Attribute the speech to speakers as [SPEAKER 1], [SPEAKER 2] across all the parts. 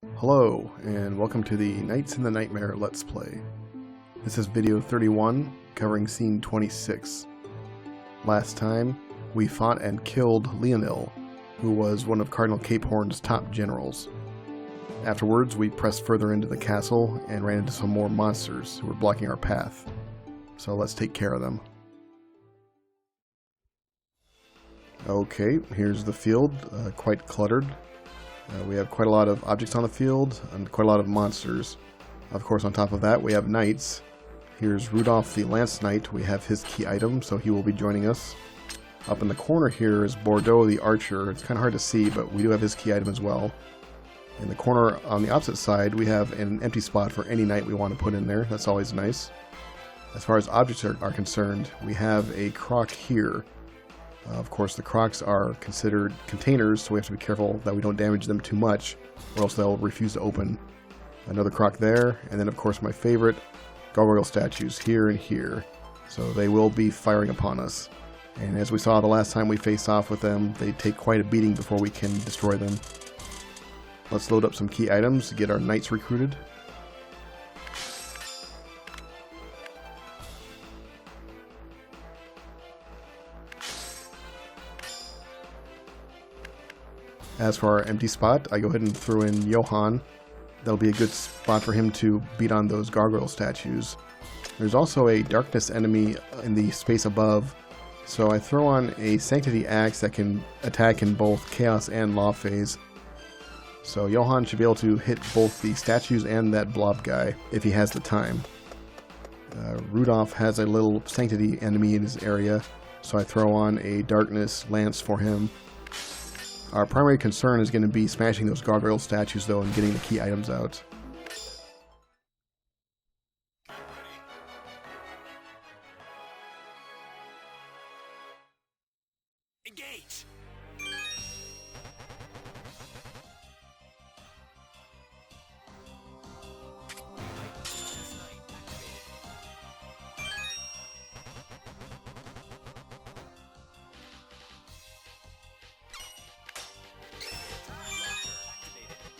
[SPEAKER 1] Hello, and welcome to the Knights in the Nightmare Let's Play. This is video 31, covering scene 26. Last time, we fought and killed Leonil, who was one of Cardinal Capehorn's top generals. Afterwards, we pressed further into the castle and ran into some more monsters who were blocking our path. So let's take care of them. Okay, here's the field, quite cluttered. We have quite a lot of objects on the field and quite a lot of monsters. Of course, on top of that, we have knights. Here's Rudolph the Lance Knight. We have his key item, so he will be joining us. Up in the corner here is Bordeaux the Archer. It's kind of hard to see, but we do have his key item as well. In the corner on the opposite side, we have an empty spot for any knight we want to put in there. That's always nice. As far as objects are concerned, we have a croc here. Of course, the crocs are considered containers, so we have to be careful that we don't damage them too much, or else they'll refuse to open. Another croc there, and then of course my favorite, gargoyle statues here and here. So they will be firing upon us. And as we saw the last time we faced off with them, they take quite a beating before we can destroy them. Let's load up some key items to get our knights recruited. As for our empty spot, I go ahead and throw in Johann. That'll be a good spot for him to beat on those gargoyle statues. There's also a darkness enemy in the space above, so I throw on a Sanctity Axe that can attack in both Chaos and Law phase. So Johann should be able to hit both the statues and that blob guy if he has the time. Rudolph has a little Sanctity enemy in his area, so I throw on a Darkness Lance for him. Our primary concern is going to be smashing those gargoyle statues, though, and getting the key items out.
[SPEAKER 2] Engage!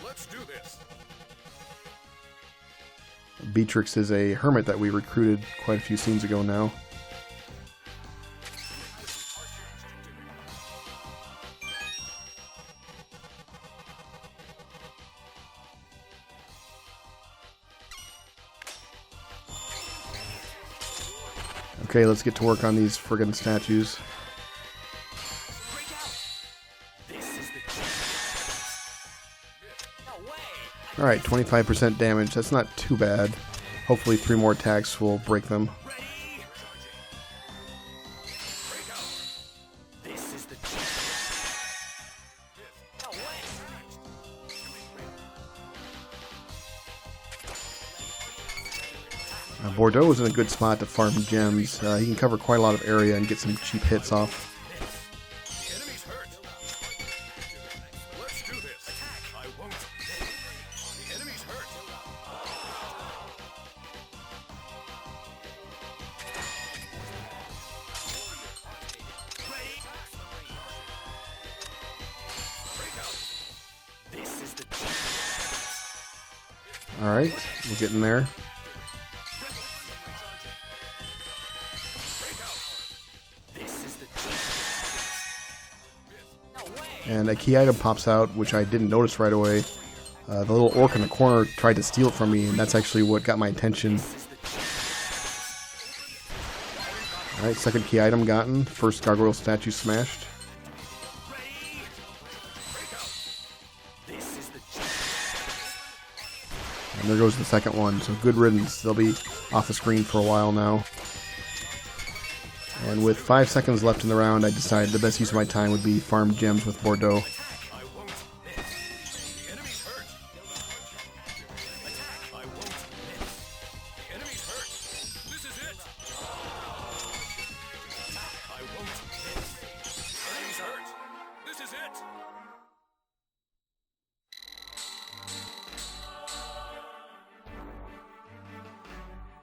[SPEAKER 2] Let's do this.
[SPEAKER 1] Beatrix is a hermit that we recruited quite a few scenes ago now. Okay, let's get to work on these friggin' statues. Alright, 25% damage. That's not too bad. Hopefully 3 more attacks will break them. Bordeaux is in a good spot to farm gems. He can cover quite a lot of area and get some cheap hits off. Alright, we're getting there. And a key item pops out, which I didn't notice right away. The little orc in the corner tried to steal it from me, and that's actually what got my attention. Alright, second key item gotten. First gargoyle statue smashed. And there goes the second one, so good riddance. They'll be off the screen for a while now. And with 5 seconds left in the round, I decided the best use of my time would be farm gems with Bordeaux.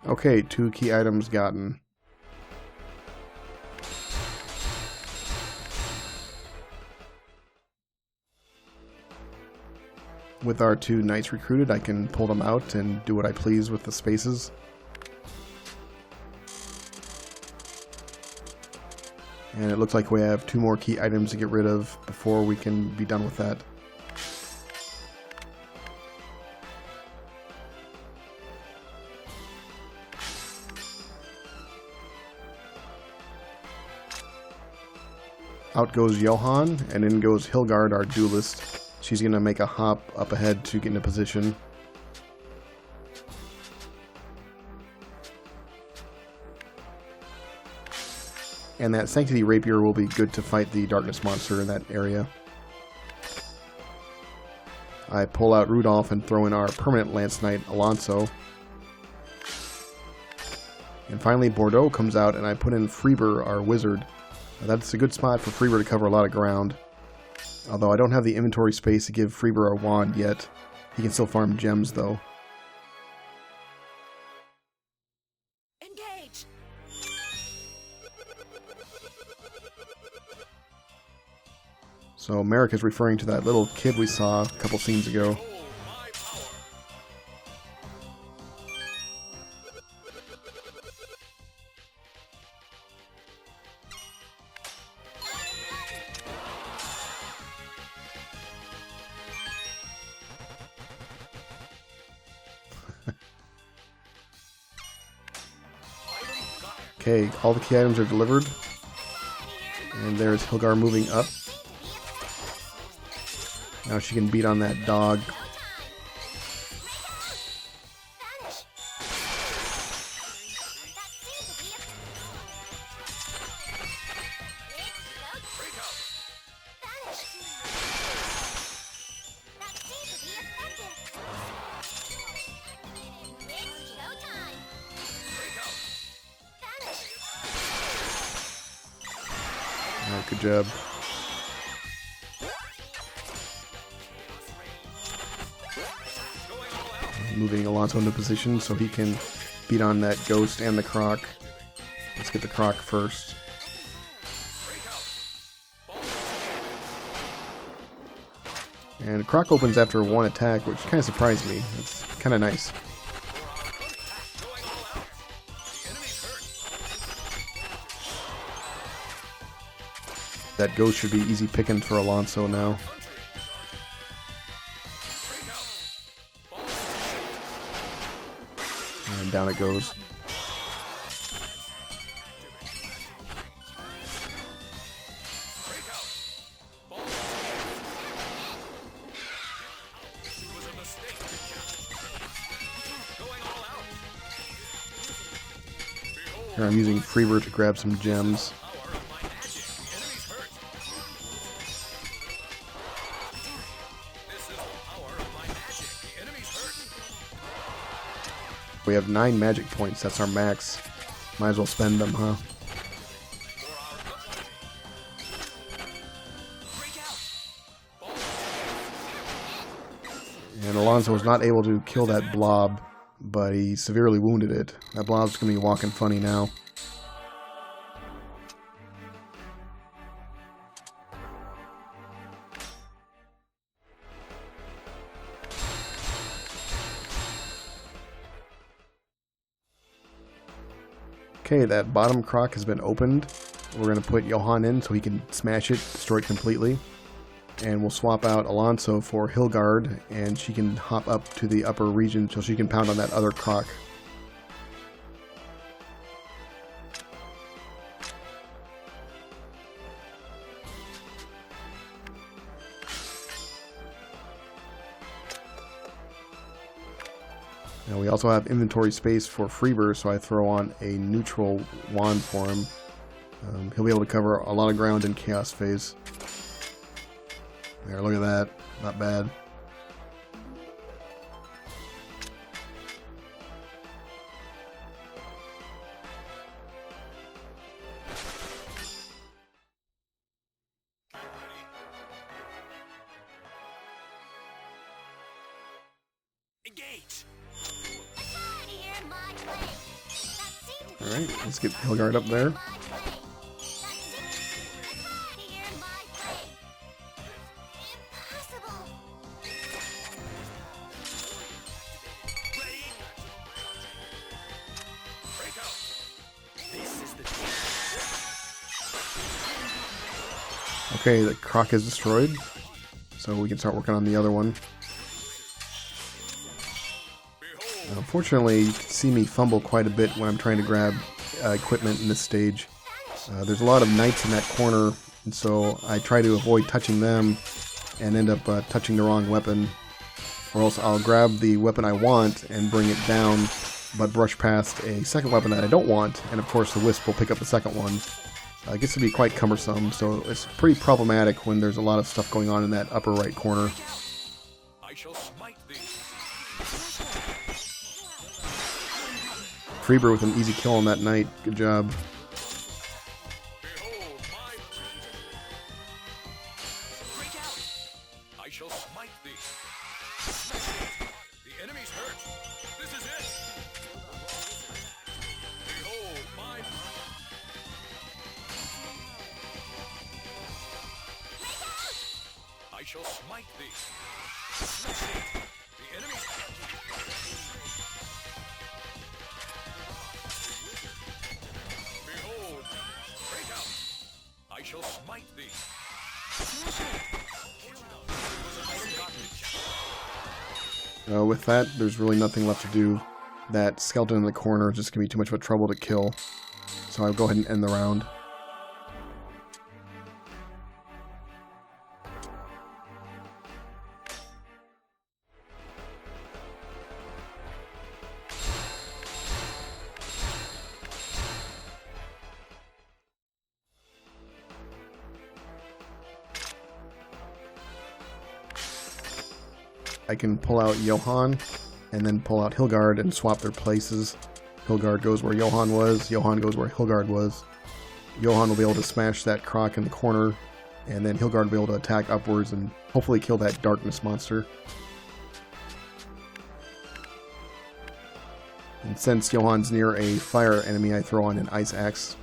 [SPEAKER 1] Okay, 2 key items gotten. with our 2 knights recruited, I can pull them out and do what I please with the spaces. And it looks like we have 2 more key items to get rid of before we can be done with that. Out goes Johann, and in goes Hilgard, our duelist. She's going to make a hop up ahead to get into position. And that Sanctity Rapier will be good to fight the Darkness monster in that area. I pull out Rudolph and throw in our permanent Lance Knight, Alonso. And finally Bordeaux comes out and I put in Freeber, our wizard. That's a good spot for Freeber to cover a lot of ground. Although I don't have the inventory space to give Freeber a wand yet. He can still farm gems though.
[SPEAKER 2] Engage.
[SPEAKER 1] So Merrick is referring to that little kid we saw a couple scenes ago. Okay, all the key items are delivered. And there's Hilgar moving up. Now she can beat on that dog. Alright, good job. Moving Alonso into position so he can beat on that ghost and the croc. Let's get the croc first. And croc opens after 1 attack, which kind of surprised me. It's kind of nice. That ghost should be easy picking for Alonso now. And down it goes. Here I'm using Freeber to grab some gems. We have 9 magic points, that's our max. Might as well spend them, huh? And Alonso was not able to kill that blob, but he severely wounded it. That blob's gonna be walking funny now. Okay, that bottom croc has been opened. We're going to put Johann in so he can smash it, destroy it completely. And we'll swap out Alonso for Hilgard, and she can hop up to the upper region so she can pound on that other croc. Now we also have inventory space for Freeber, so I throw on a neutral wand for him. He'll be able to cover a lot of ground in Chaos Phase. There, look at that. Not bad.
[SPEAKER 2] Engage.
[SPEAKER 1] Alright, let's get Hilgard up there. Okay, the croc is destroyed, so we can start working on the other one. Unfortunately, you can see me fumble quite a bit when I'm trying to grab equipment in this stage. There's a lot of knights in that corner, and so I try to avoid touching them and end up touching the wrong weapon. Or else I'll grab the weapon I want and bring it down, but brush past a second weapon that I don't want, and of course the wisp will pick up the second one. It gets to be quite cumbersome, so it's pretty problematic when there's a lot of stuff going on in that upper right corner.
[SPEAKER 2] I shall smite thee.
[SPEAKER 1] Freeber with an easy kill on that knight. Good job.
[SPEAKER 2] Behold my break out. I shall smite thee. The enemy's hurt. This is it. Behold my I shall smite thee. The enemy's hurt. Behold, break out. I shall smite thee.
[SPEAKER 1] With that, there's really nothing left to do. That skeleton in the corner is just going to be too much of a trouble to kill. So I'll go ahead and end the round. I can pull out Johann, and then pull out Hilgard and swap their places. Hilgard goes where Johann was, Johann goes where Hilgard was. Johann will be able to smash that croc in the corner, and then Hilgard will be able to attack upwards and hopefully kill that darkness monster. And since Johann's near a fire enemy, I throw on an ice axe.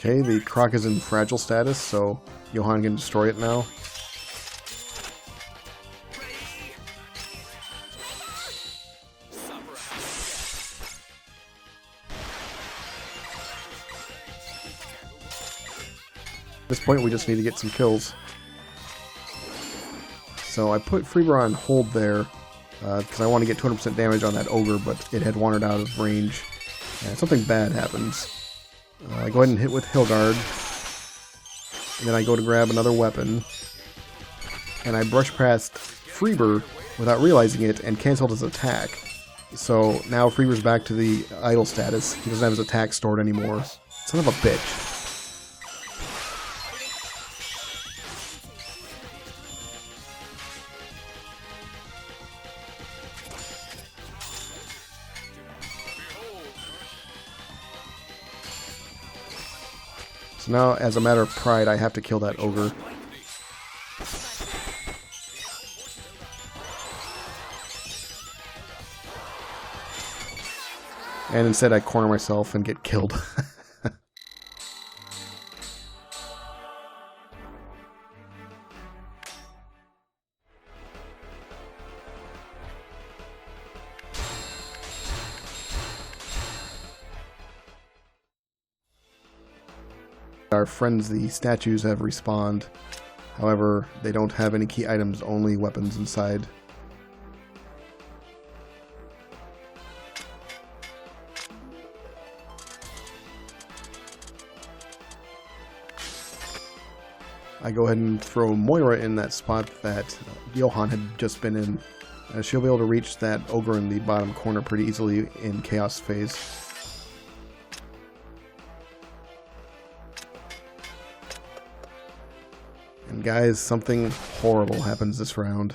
[SPEAKER 1] Okay, the croc is in fragile status, so Johann can destroy it now. At this point, we just need to get some kills. So I put Freeber on hold there, because I want to get 200% damage on that ogre, but it had wandered out of range, and something bad happens. I go ahead and hit with Hilgard, and then I go to grab another weapon, and I brush past Freeber without realizing it and canceled his attack. So now Freeber's back to the idle status. He doesn't have his attack stored anymore. Son of a bitch. So now, as a matter of pride, I have to kill that ogre. And instead I corner myself and get killed. Our friends, the statues, have respawned. However, they don't have any key items, only weapons inside. I go ahead and throw Moira in that spot that Johann had just been in. She'll be able to reach that ogre in the bottom corner pretty easily in Chaos phase. And guys, something horrible happens this round.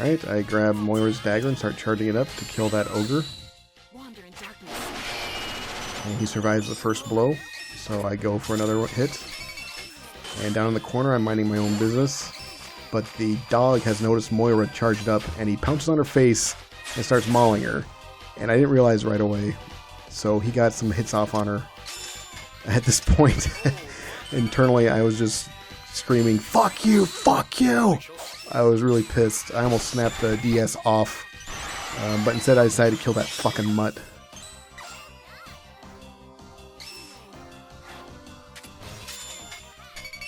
[SPEAKER 1] Alright, I grab Moira's dagger and start charging it up to kill that ogre.
[SPEAKER 3] Wander in darkness.
[SPEAKER 1] And he survives the first blow, so I go for another hit. And down in the corner, I'm minding my own business. But the dog has noticed Moira charged up, and he pounces on her face and starts mauling her. And I didn't realize right away, so he got some hits off on her. At this point, internally, I was just screaming, "Fuck you! Fuck you!" I was really pissed. I almost snapped the DS off, but instead I decided to kill that fucking mutt.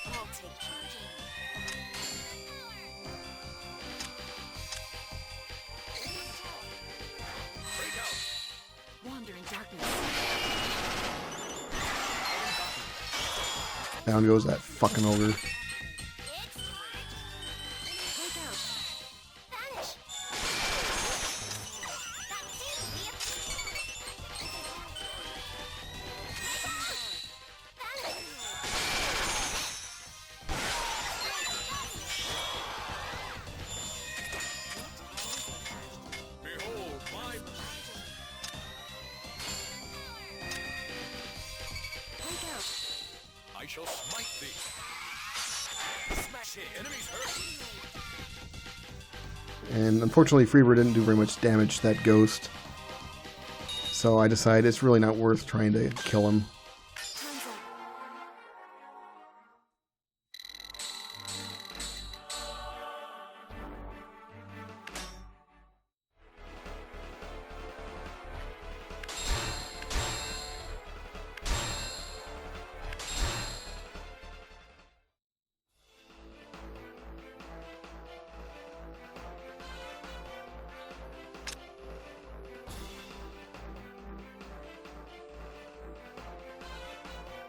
[SPEAKER 3] I'll take charge.
[SPEAKER 2] Break out.
[SPEAKER 3] Wander in darkness.
[SPEAKER 1] Down goes that fucking ogre.
[SPEAKER 3] Break out. Vanish.
[SPEAKER 2] Behold my...
[SPEAKER 3] Break out.
[SPEAKER 2] I shall smite thee. Smash it. Enemies hurt.
[SPEAKER 1] And unfortunately, Freeber didn't do very much damage to that ghost. So I decided it's really not worth trying to kill him.
[SPEAKER 3] Time's up.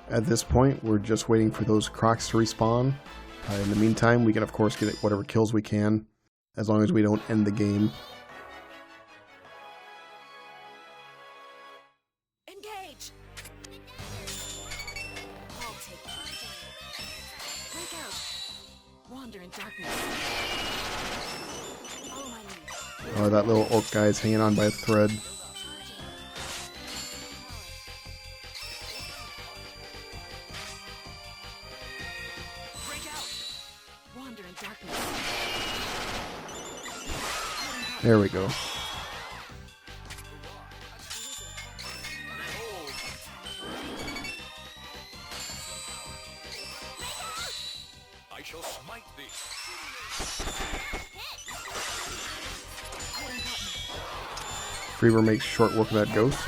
[SPEAKER 1] At this point, we're just waiting for those crocs to respawn. In the meantime, we can of course get whatever kills we can, as long as we don't end the game.
[SPEAKER 3] Engage. I'll take charge. Break out. Wander in darkness. Follow my lead.
[SPEAKER 1] Oh, that little orc guy's hanging on by a thread.
[SPEAKER 2] Break out.
[SPEAKER 3] Wander in darkness.
[SPEAKER 1] There we go.
[SPEAKER 2] Behold. I shall smite thee.
[SPEAKER 1] Freeber makes short work of that ghost.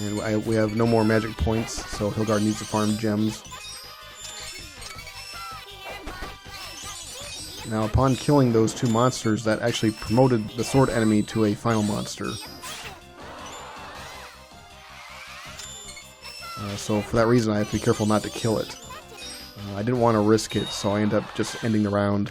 [SPEAKER 1] And we have no more magic points, so Hilgard needs to farm gems. Now, upon killing those two monsters, that actually promoted the sword enemy to a final monster. So for that reason, I have to be careful not to kill it. I didn't want to risk it, so I end up just ending the round.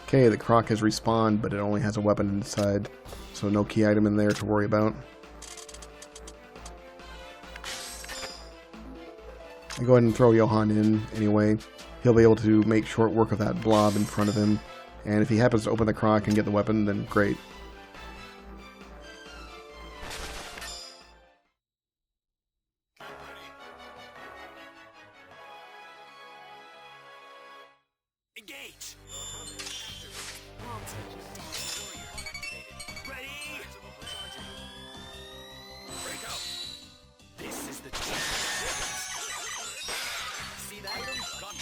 [SPEAKER 1] Okay, the croc has respawned, but it only has a weapon inside, so no key item in there to worry about. I go ahead and throw Johann in anyway. He'll be able to make short work of that blob in front of him, and if he happens to open the croc and get the weapon, then great.
[SPEAKER 2] Engage.
[SPEAKER 3] I'll take you down.
[SPEAKER 2] Ready? Break out. This is the chance. See that? Item got.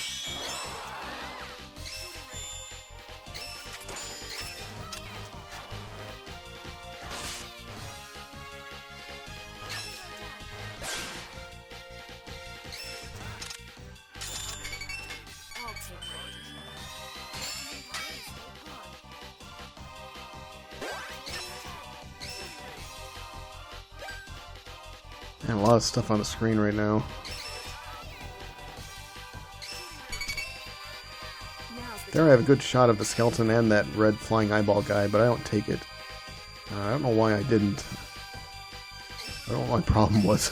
[SPEAKER 1] And a lot of stuff on the screen right now.
[SPEAKER 3] Now's the
[SPEAKER 1] There I have a good shot of the skeleton and that red flying eyeball guy, but I don't take it. I don't know why I didn't. I don't know what my problem was.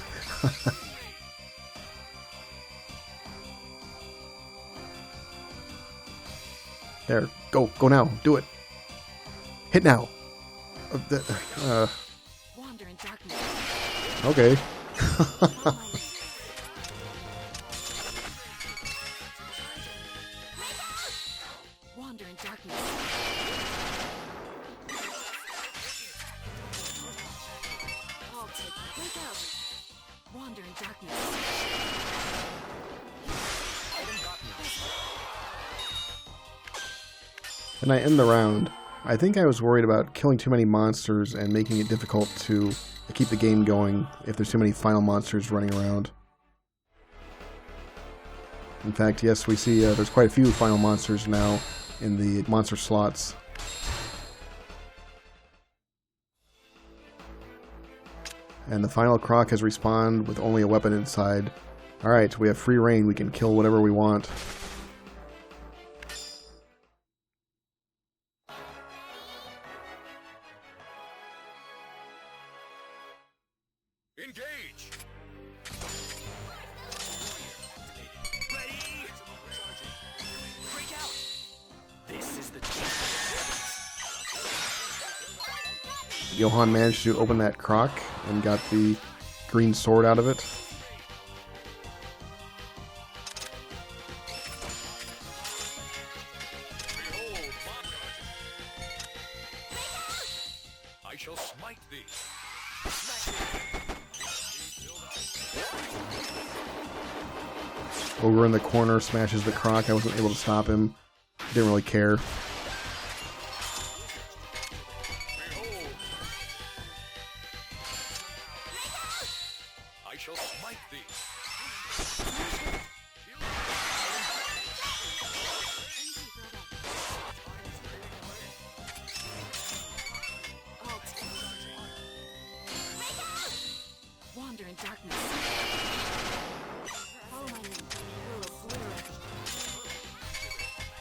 [SPEAKER 1] There, go now, do it. Hit now.
[SPEAKER 3] wander in darkness.
[SPEAKER 1] Okay.
[SPEAKER 3] Follow my lead. Wander in darkness. I'll take it. Break out. Wander in darkness.
[SPEAKER 1] And I end the round. I think I was worried about killing too many monsters and making it difficult to keep the game going if there's too many final monsters running around. In fact, yes, we see there's quite a few final monsters now in the monster slots. And the final croc has respawned with only a weapon inside. Alright, we have free reign, we can kill whatever we want.
[SPEAKER 2] Engage! Ready? Break out! This is the
[SPEAKER 1] Johan managed to open that croc and got the green sword out of it.
[SPEAKER 2] Behold, I shall smite thee. Smash it.
[SPEAKER 1] Ogre in the corner smashes the croc. I wasn't able to stop him. Didn't really care.
[SPEAKER 2] Behold, I shall smite thee.
[SPEAKER 3] I'll take it. Wander in darkness. Follow my lead. We'll obliterate them.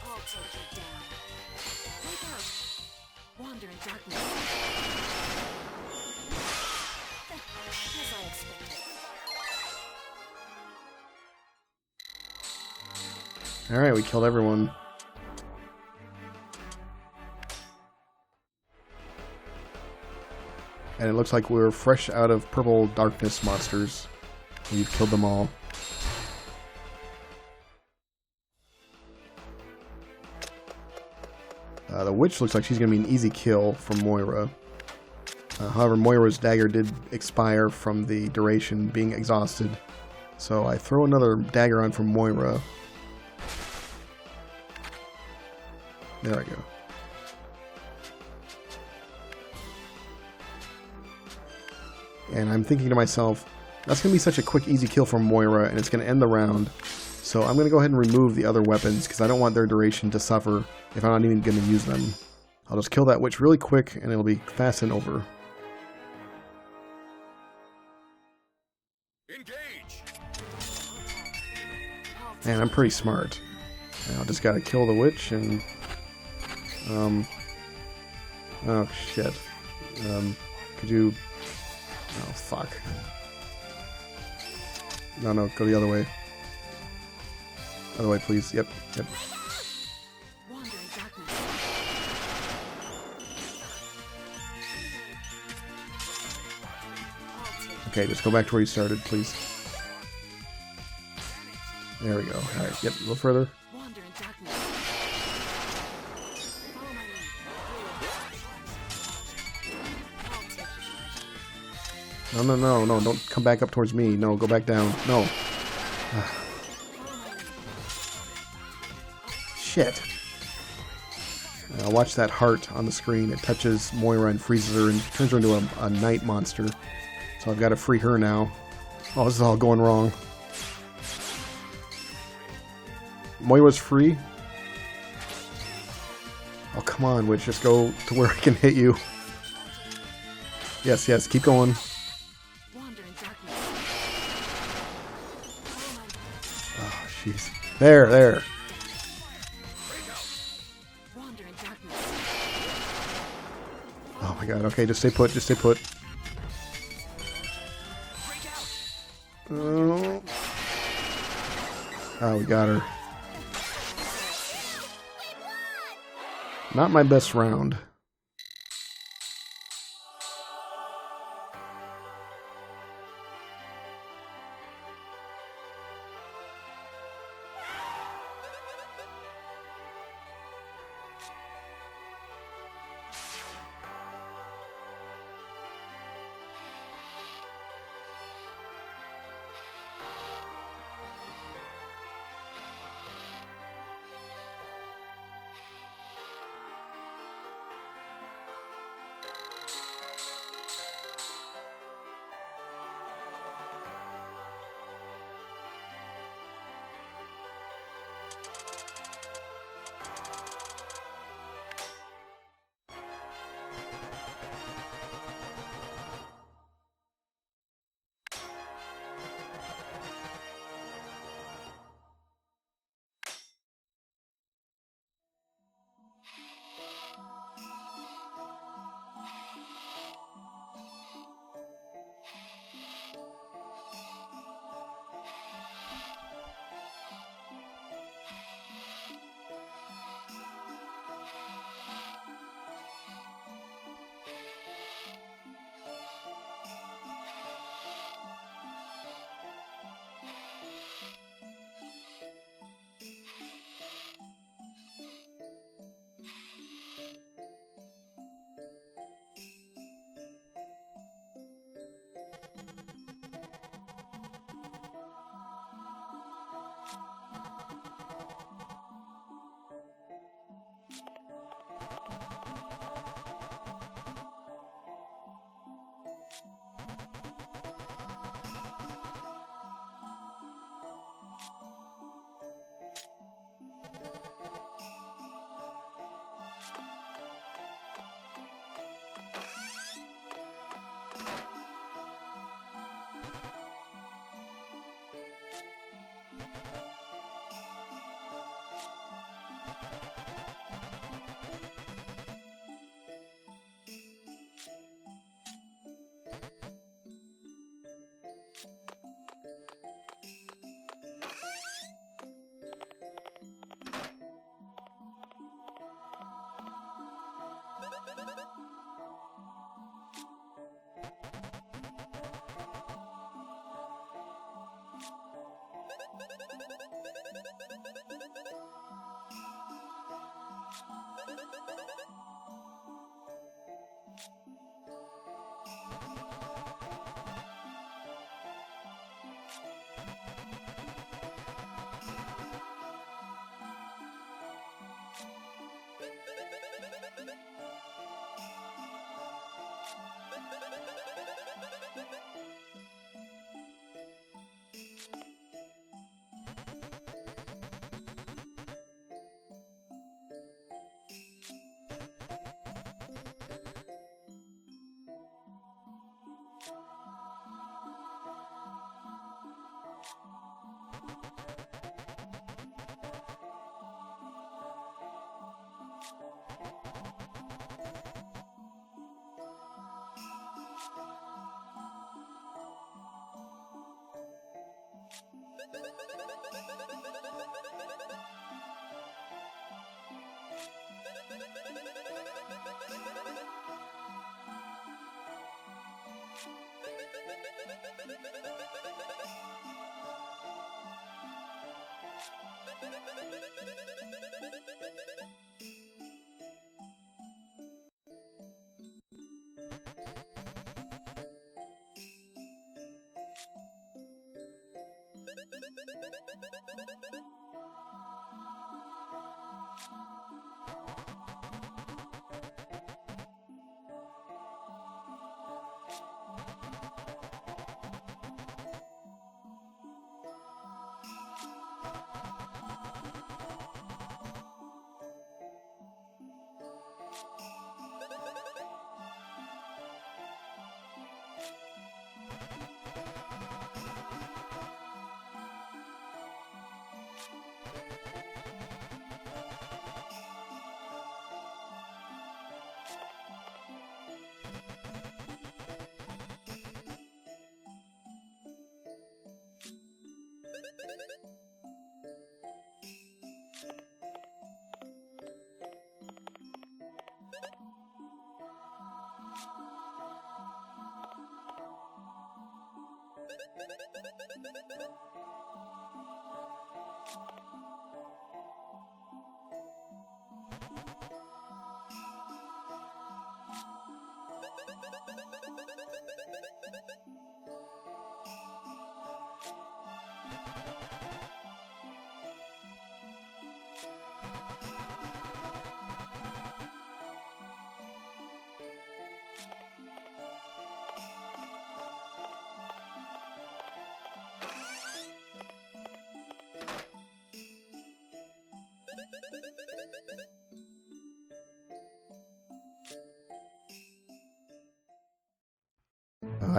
[SPEAKER 3] I'll take you down. Break out. Wander in darkness. As I expected.
[SPEAKER 1] Alright, we killed everyone. And it looks like we're fresh out of purple darkness monsters. We've killed them all. The witch looks like she's going to be an easy kill for Moira. However, Moira's dagger did expire from the duration being exhausted. So I throw another dagger on for Moira. There I go. And I'm thinking to myself, that's going to be such a quick, easy kill for Moira, and it's going to end the round. So I'm going to go ahead and remove the other weapons, because I don't want their duration to suffer if I'm not even going to use them. I'll just kill that witch really quick, and it'll be fast and over.
[SPEAKER 2] Engage!
[SPEAKER 1] And I'm pretty smart. Now I just got to kill the witch, and... oh, shit. Could you... Oh, fuck. No, go the other way. Other way, please. Yep.
[SPEAKER 3] Wander in darkness. I'll take it.
[SPEAKER 1] Okay, just go back to where you started, please. There we go. Alright, yep, a little further.
[SPEAKER 3] Wander in darkness. Follow my lead. I'll take it.
[SPEAKER 1] No, don't come back up towards me. No, go back down. No.
[SPEAKER 3] Follow my lead.
[SPEAKER 1] Shit. Watch that heart on the screen. It touches Moira and freezes her and turns her into a night monster. So I've got to free her now. Oh, this is all going wrong. Moira's free. Oh, come on, witch. Just go to where I can hit you. Yes, keep going.
[SPEAKER 3] Wander in darkness.
[SPEAKER 1] Jeez. There.
[SPEAKER 3] Wander in darkness.
[SPEAKER 1] Oh my god. Okay, just stay put. Just stay put. Oh. Oh, we got her. Not my best round.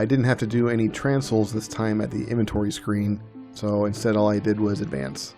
[SPEAKER 1] I didn't have to do any transals this time at the inventory screen, so instead all I did was advance.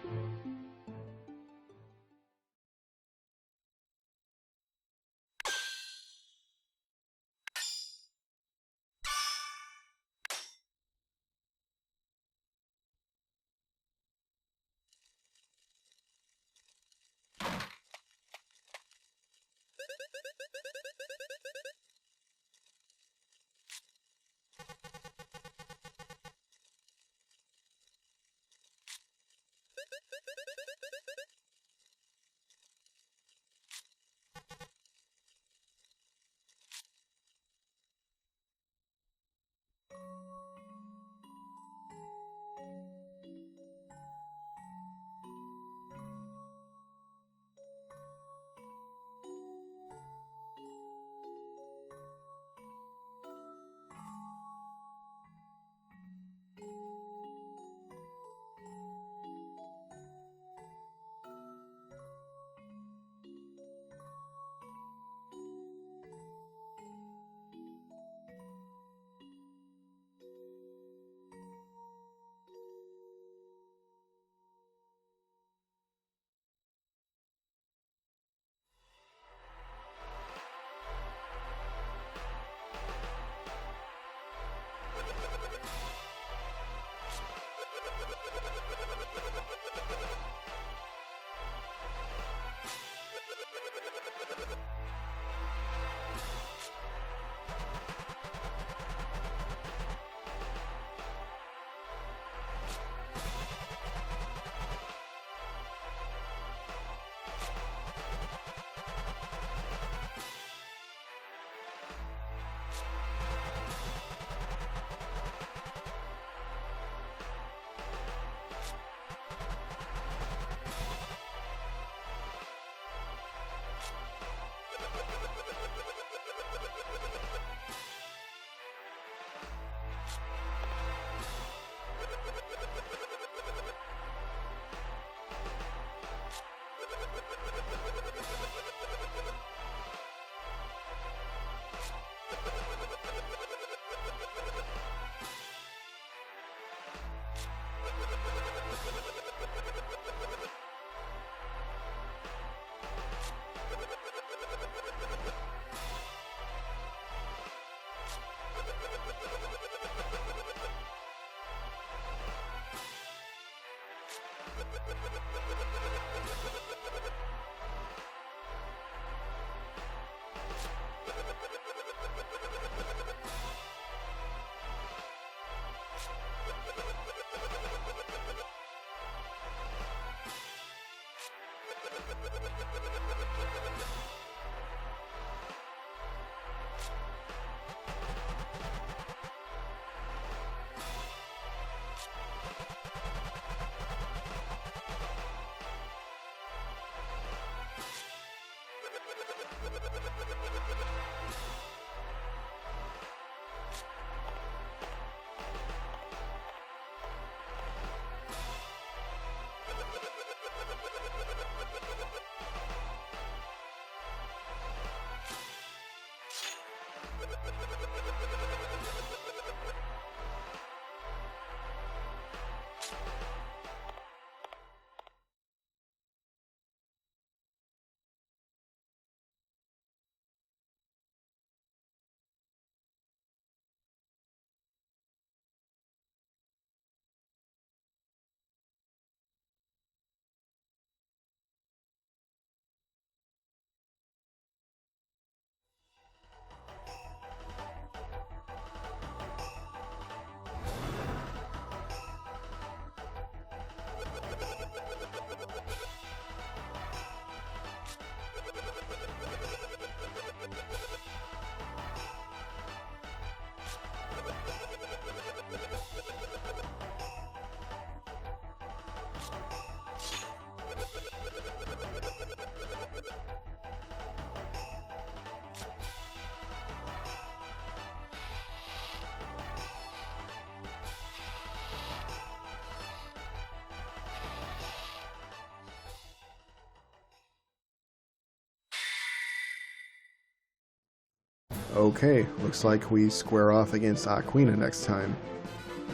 [SPEAKER 1] Okay, looks like we square off against Aquina next time.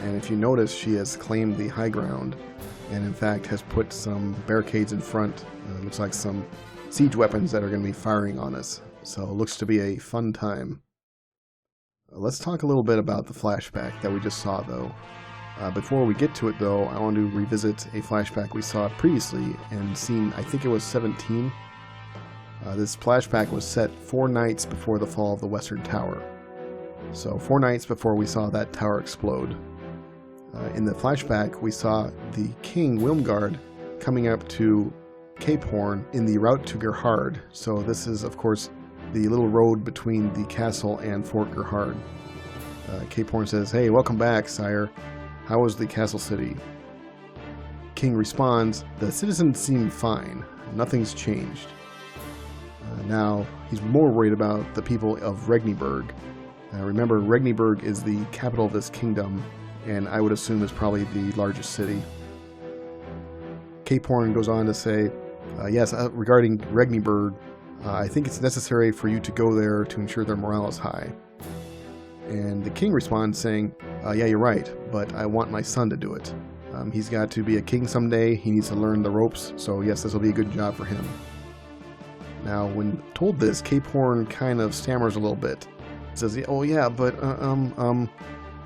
[SPEAKER 1] And if you notice, she has claimed the high ground, and in fact has put some barricades in front. Looks like some siege weapons that are going to be firing on us. So it looks to be a fun time. Let's talk a little bit about the flashback that we just saw, though. Before we get to it, though, I want to revisit a flashback we saw previously in scene, I think it was 17. This flashback was set 4 nights before the fall of the Western Tower. So 4 nights before we saw that tower explode. In the flashback, we saw the King Wilmgard coming up to Cape Horn in the route to Gerhard. So this is, of course, the little road between the castle and Fort Gerhard. Cape Horn says, "Hey, welcome back, sire. How was the castle city?" King responds, "The citizens seem fine. Nothing's changed." Now, he's more worried about the people of Regniberg. Remember, Regniberg is the capital of this kingdom, and I would assume is probably the largest city. Cape Horn goes on to say, yes, regarding Regniberg, I think it's necessary for you to go there to ensure their morale is high. And the king responds saying, yeah, you're right, but I want my son to do it. He's got to be a king someday, he needs to learn the ropes, so yes, this will be a good job for him. Now, when told this, Cape Horn kind of stammers a little bit. Says, oh yeah, but, and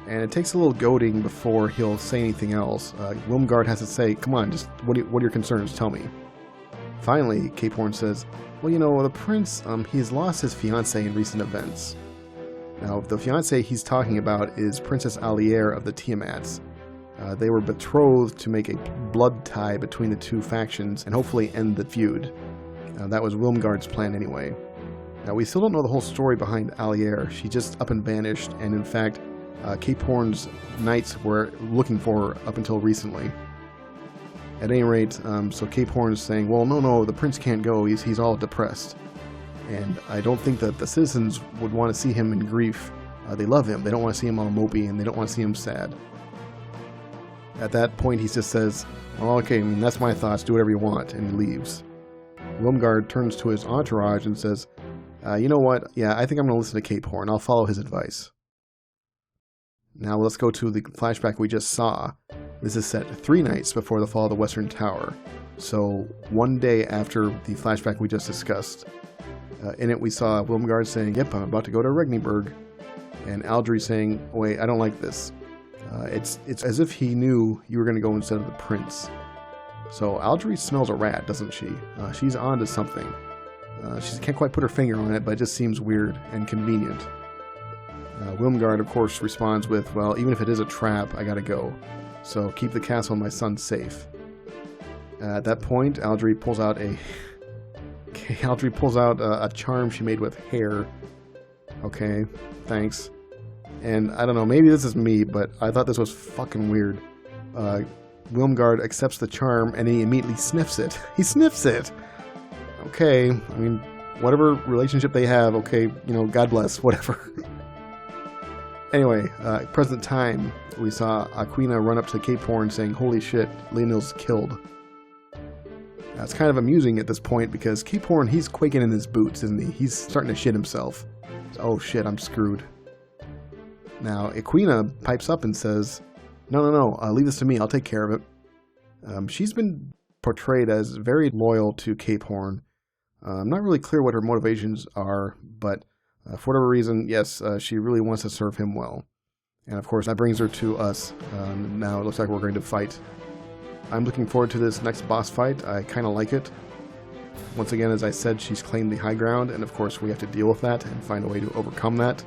[SPEAKER 1] it takes a little goading before he'll say anything else. Wilmgard has to say, come on, just what are your concerns, tell me. Finally, Cape Horn says, well, you know, the prince, he has lost his fiancée in recent events. Now, the fiancée he's talking about is Princess Aliere of the Tiamats. They were betrothed to make a blood tie between the two factions and hopefully end the feud. That was Wilmgard's plan anyway. Now, we still don't know the whole story behind Aliere. She just up and vanished, and in fact, Cape Horn's knights were looking for her up until recently. At any rate, so Cape Horn is saying, well, no, the prince can't go, he's all depressed. And I don't think that the citizens would want to see him in grief. They love him, they don't want to see him all mopey, and they don't want to see him sad. At that point, he just says, well, okay, I mean, that's my thoughts, do whatever you want, and he leaves. Wilmgard turns to his entourage and says, you know what, yeah, I think I'm going to listen to Cape Horn, I'll follow his advice. Now let's go to the flashback we just saw. This is set 3 nights before the fall of the Western Tower, so 1 day after the flashback we just discussed. In it we saw Wilmgard saying, yep, I'm about to go to Regniberg, and Aldry saying, wait, I don't like this. It's as if he knew you were going to go instead of the prince. So Aldry smells a rat, doesn't she? She's on to something. She can't quite put her finger on it, but it just seems weird and convenient. Wilmgard, of course, responds with, well, even if it is a trap, I gotta go. So keep the castle and my son safe. At that point, Aldry pulls out a charm she made with hair. Okay, thanks. And I don't know, maybe this is me, but I thought this was fucking weird. Wilmgard accepts the charm and he immediately sniffs it. He sniffs it! Okay, I mean, whatever relationship they have, okay, you know, God bless, whatever. Anyway, present time, we saw Aquina run up to Cape Horn saying, holy shit, Leonil's killed. Now, it's kind of amusing at this point because Cape Horn, he's quaking in his boots, isn't he? He's starting to shit himself. Oh shit, I'm screwed. Now, Aquina pipes up and says, no, leave this to me, I'll take care of it. She's been portrayed as very loyal to Cape Horn. I'm not really clear what her motivations are, but for whatever reason, yes, she really wants to serve him well. And of course, that brings her to us. Now it looks like we're going to fight. I'm looking forward to this next boss fight. I kind of like it. Once again, as I said, she's claimed the high ground, and of course we have to deal with that and find a way to overcome that.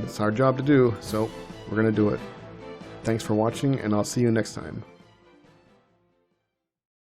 [SPEAKER 1] It's our job to do, so we're going to do it. Thanks for watching, and I'll see you next time.